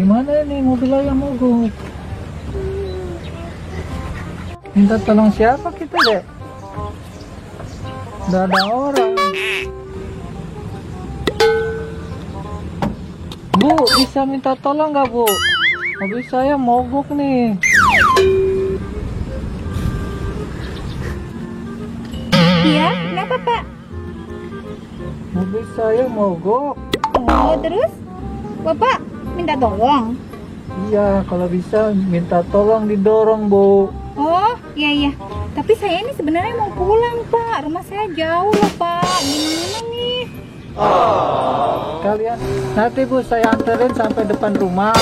Gimana ini mobil ayam mogok? Minta tolong siapa kita, Dek? Udah ada orang. Bu, bisa minta tolong nggak, Bu? Mobil saya mogok nih. Iya, kenapa Pak? Mobil saya mogok. Oh, terus? Bapak minta tolong? Iya, kalau bisa minta tolong didorong, Bu. Oh, iya. Tapi saya ini sebenarnya mau pulang, Pak. Rumah saya jauh loh, Pak. Gimana nih? Kalian nanti, Bu, saya anterin sampai depan rumah.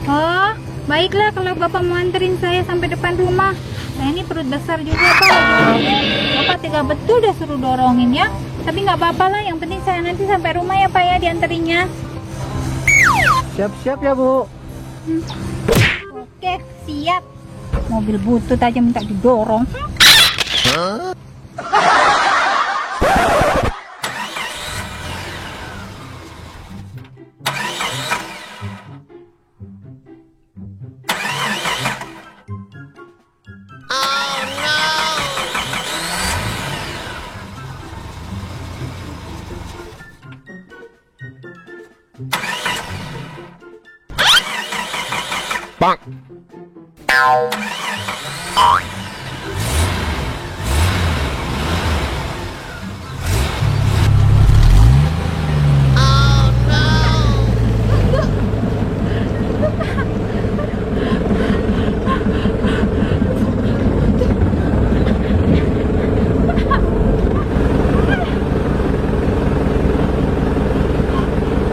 Oh, baiklah kalau Bapak mau anterin saya sampai depan rumah. Saya ini perut besar juga, Pak. Bapak tega betul udah suruh dorongin ya. Tapi nggak apa-apa lah, yang penting saya nanti sampai rumah ya, Pak, ya, dianterinnya. Siap-siap ya, Bu. Oke, siap. Mobil butut aja minta didorong. Bonk.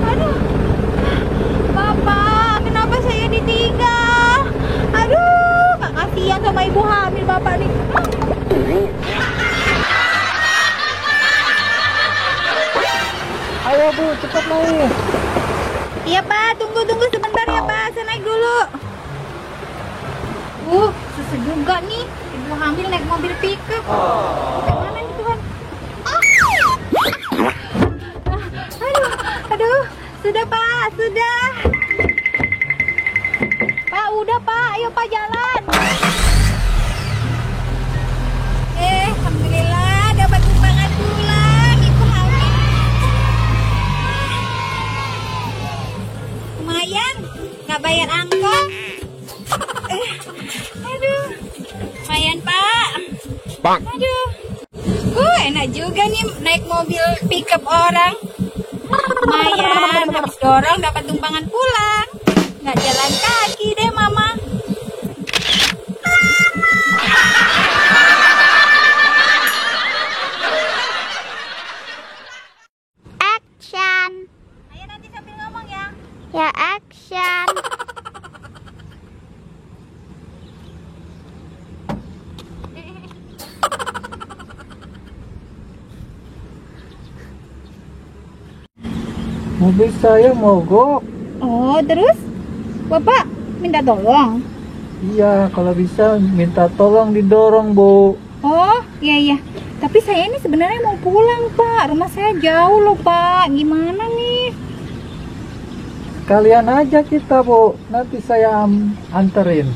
Aduh, Bapak, kenapa saya ditinggal? Aduh, Kak, kasihan sama ibu hamil Bapak nih. Ayo, Bu, cepat naik. Iya, Pak, tunggu sebentar ya, Pak. Saya naik dulu. Susah juga nih. Ibu hamil naik mobil pickup. Mana nih, Tuhan? Aduh, sudah, Pak, sudah. Pak, udah, Pak. Ayo, Pak, jalan. Alhamdulillah dapat tumpangan pulang. Ibu hamil. Lumayan, nggak bayar angkot. Aduh, lumayan, Pak. Bonk. Aduh, enak juga nih naik mobil pickup orang. Lumayan, habis dorong dapat tumpangan pulang. Nggak jalan kaki deh, Mama. Action. Ayo nanti sambil ngomong ya. Ya, action. Mobil saya mogok. Oh, terus? Bapak minta tolong? Iya, kalau bisa minta tolong didorong, Bu. Oh, iya. Tapi saya ini sebenarnya mau pulang, Pak. Rumah saya jauh loh, Pak. Gimana nih? Kalian aja kita, Bu. Nanti saya anterin.